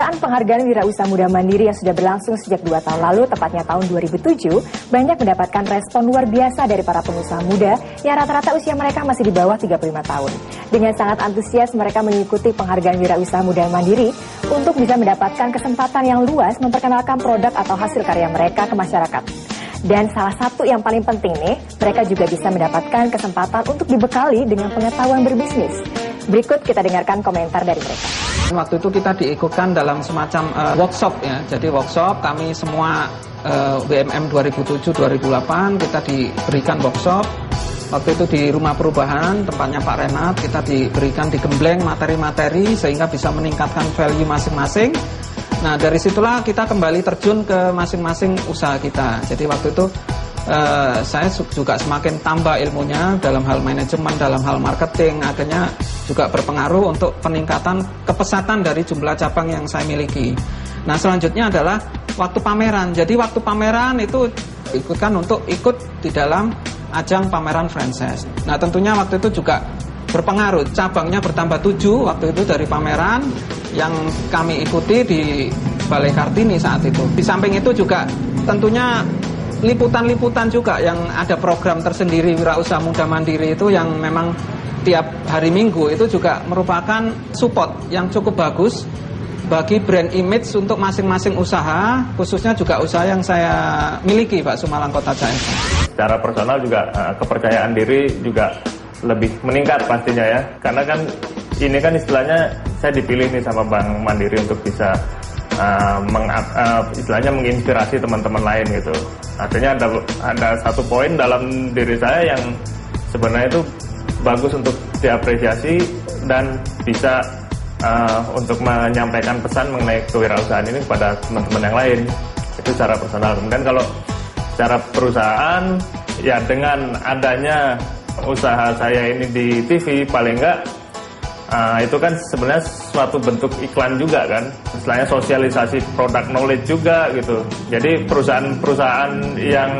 Kejuaraan penghargaan wirausaha muda mandiri yang sudah berlangsung sejak 2 tahun lalu, tepatnya tahun 2007, banyak mendapatkan respon luar biasa dari para pengusaha muda yang rata-rata usia mereka masih di bawah 35 tahun. Dengan sangat antusias mereka mengikuti penghargaan wirausaha muda mandiri untuk bisa mendapatkan kesempatan yang luas memperkenalkan produk atau hasil karya mereka ke masyarakat. Dan salah satu yang paling penting nih, mereka juga bisa mendapatkan kesempatan untuk dibekali dengan pengetahuan berbisnis. Berikut kita dengarkan komentar dari mereka. Waktu itu kita diikutkan dalam semacam workshop ya. Jadi workshop kami semua WMM 2007-2008 kita diberikan workshop. Waktu itu di Rumah Perubahan, tempatnya Pak Renat, kita diberikan digembleng materi-materi sehingga bisa meningkatkan value masing-masing. Nah dari situlah kita kembali terjun ke masing-masing usaha kita. Jadi waktu itu saya juga semakin tambah ilmunya dalam hal manajemen, dalam hal marketing. Akhirnya juga berpengaruh untuk peningkatan kepesatan dari jumlah cabang yang saya miliki. Nah selanjutnya adalah waktu pameran. Jadi waktu pameran itu ikutkan untuk ikut di dalam ajang pameran franchise. Nah tentunya waktu itu juga berpengaruh, cabangnya bertambah 7 waktu itu dari pameran yang kami ikuti di Balai Kartini saat itu. Di samping itu juga tentunya liputan-liputan juga yang ada program tersendiri wirausaha muda mandiri itu yang memang tiap hari Minggu itu juga merupakan support yang cukup bagus bagi brand image untuk masing-masing usaha, khususnya juga usaha yang saya miliki Pak Sumalang Kota Jayapura. Secara personal juga kepercayaan diri juga lebih meningkat pastinya ya, karena kan ini kan istilahnya saya dipilih nih sama Bank Mandiri untuk bisa istilahnya menginspirasi teman-teman lain gitu. Artinya ada satu poin dalam diri saya yang sebenarnya itu bagus untuk diapresiasi dan bisa untuk menyampaikan pesan mengenai kewirausahaan ini kepada teman-teman yang lain. Itu secara personal. Kemudian kalau secara perusahaan ya dengan adanya usaha saya ini di TV paling enggak itu kan sebenarnya suatu bentuk iklan juga kan, istilahnya sosialisasi produk knowledge juga gitu. Jadi perusahaan-perusahaan yang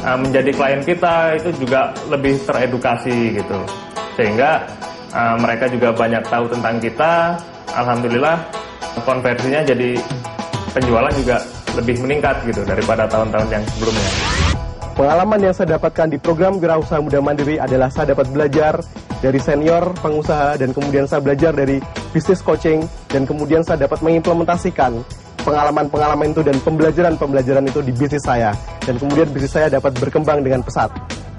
menjadi klien kita itu juga lebih teredukasi gitu, sehingga mereka juga banyak tahu tentang kita. Alhamdulillah konversinya jadi penjualan juga lebih meningkat gitu daripada tahun-tahun yang sebelumnya. Pengalaman yang saya dapatkan di program Wirausaha Muda Mandiri adalah saya dapat belajar dari senior pengusaha dan kemudian saya belajar dari business coaching dan kemudian saya dapat mengimplementasikan pengalaman-pengalaman itu dan pembelajaran-pembelajaran itu di bisnis saya dan kemudian bisnis saya dapat berkembang dengan pesat.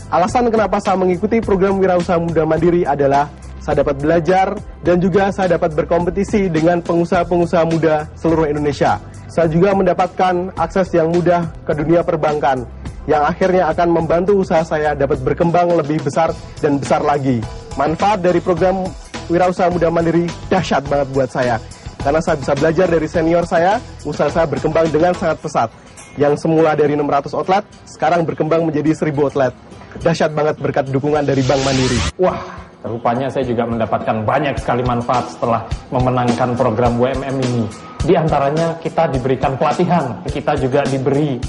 Alasan kenapa saya mengikuti program Wirausaha Muda Mandiri adalah saya dapat belajar dan juga saya dapat berkompetisi dengan pengusaha-pengusaha muda seluruh Indonesia. Saya juga mendapatkan akses yang mudah ke dunia perbankan yang akhirnya akan membantu usaha saya dapat berkembang lebih besar dan besar lagi. Manfaat dari program Wirausaha Muda Mandiri dahsyat banget buat saya. Karena saya bisa belajar dari senior saya, usaha saya berkembang dengan sangat pesat. Yang semula dari 600 outlet, sekarang berkembang menjadi 1000 outlet. Dahsyat banget berkat dukungan dari Bank Mandiri. Wah, rupanya saya juga mendapatkan banyak sekali manfaat setelah memenangkan program WMM ini. Di antaranya kita diberikan pelatihan, kita juga diberi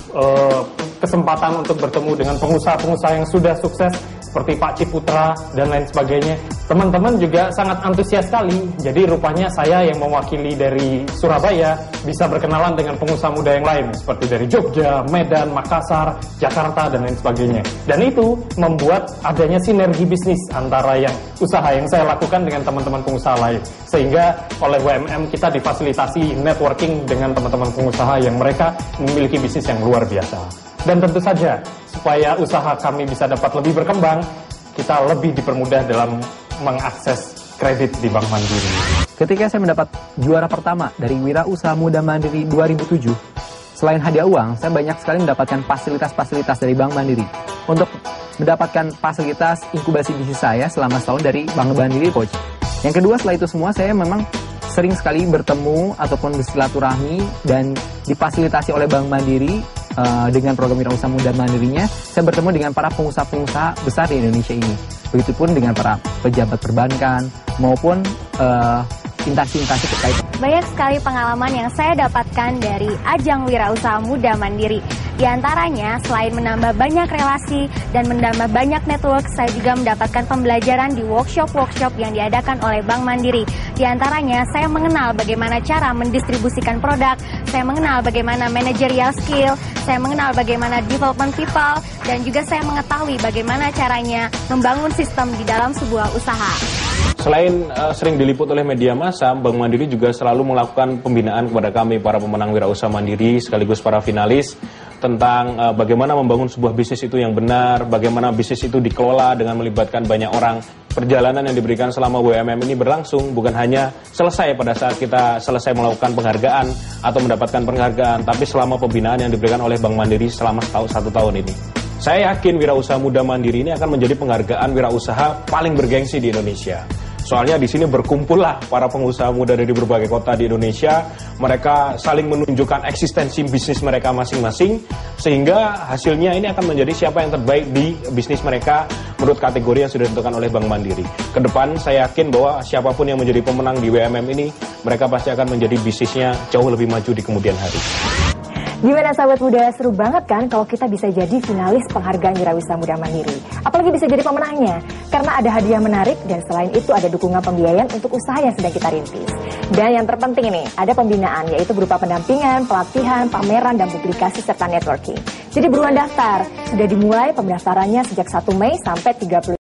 kesempatan untuk bertemu dengan pengusaha-pengusaha yang sudah sukses seperti Pak Ciputra dan lain sebagainya. Teman-teman juga sangat antusias sekali. Jadi rupanya saya yang mewakili dari Surabaya bisa berkenalan dengan pengusaha muda yang lain seperti dari Jogja, Medan, Makassar, Jakarta dan lain sebagainya. Dan itu membuat adanya sinergi bisnis antara yang usaha yang saya lakukan dengan teman-teman pengusaha lain. Sehingga oleh WMM kita difasilitasi networking dengan teman-teman pengusaha yang mereka memiliki bisnis yang luar biasa. Dan tentu saja, supaya usaha kami bisa dapat lebih berkembang, kita lebih dipermudah dalam mengakses kredit di Bank Mandiri. Ketika saya mendapat juara pertama dari Wirausaha Muda Mandiri 2007, selain hadiah uang, saya banyak sekali mendapatkan fasilitas-fasilitas dari Bank Mandiri. Untuk mendapatkan fasilitas inkubasi bisnis saya selama setahun dari Bank Mandiri Coach. Yang kedua, setelah itu semua, saya memang sering sekali bertemu ataupun bersilaturahmi dan difasilitasi oleh Bank Mandiri dengan program Wirausaha Muda Mandirinya. Saya bertemu dengan para pengusaha-pengusaha besar di Indonesia ini. Begitupun dengan para pejabat perbankan maupun instansi-instansi terkait. Banyak sekali pengalaman yang saya dapatkan dari ajang Wirausaha Muda Mandiri. Di antaranya, selain menambah banyak relasi dan menambah banyak network, saya juga mendapatkan pembelajaran di workshop-workshop yang diadakan oleh Bank Mandiri. Di antaranya, saya mengenal bagaimana cara mendistribusikan produk, saya mengenal bagaimana managerial skill, saya mengenal bagaimana development people, dan juga saya mengetahui bagaimana caranya membangun sistem di dalam sebuah usaha. Selain sering diliput oleh media massa, Bank Mandiri juga selalu melakukan pembinaan kepada kami, para pemenang wirausaha mandiri, sekaligus para finalis, tentang bagaimana membangun sebuah bisnis itu yang benar, bagaimana bisnis itu dikelola dengan melibatkan banyak orang. Perjalanan yang diberikan selama WMM ini berlangsung bukan hanya selesai pada saat kita selesai melakukan penghargaan atau mendapatkan penghargaan, tapi selama pembinaan yang diberikan oleh Bank Mandiri selama satu tahun ini. Saya yakin Wirausaha Muda Mandiri ini akan menjadi penghargaan wirausaha paling bergengsi di Indonesia. Soalnya di sini berkumpullah para pengusaha muda dari berbagai kota di Indonesia. Mereka saling menunjukkan eksistensi bisnis mereka masing-masing, sehingga hasilnya ini akan menjadi siapa yang terbaik di bisnis mereka menurut kategori yang sudah ditentukan oleh Bank Mandiri. Kedepan saya yakin bahwa siapapun yang menjadi pemenang di WMM ini, mereka pasti akan menjadi bisnisnya jauh lebih maju di kemudian hari. Gimana sahabat muda, seru banget kan kalau kita bisa jadi finalis penghargaan Wirausaha Muda Mandiri. Apalagi bisa jadi pemenangnya, karena ada hadiah menarik dan selain itu ada dukungan pembiayaan untuk usaha yang sedang kita rintis. Dan yang terpenting ini, ada pembinaan yaitu berupa pendampingan, pelatihan, pameran, dan publikasi serta networking. Jadi buruan daftar, sudah dimulai pendaftarannya sejak 1 Mei sampai 30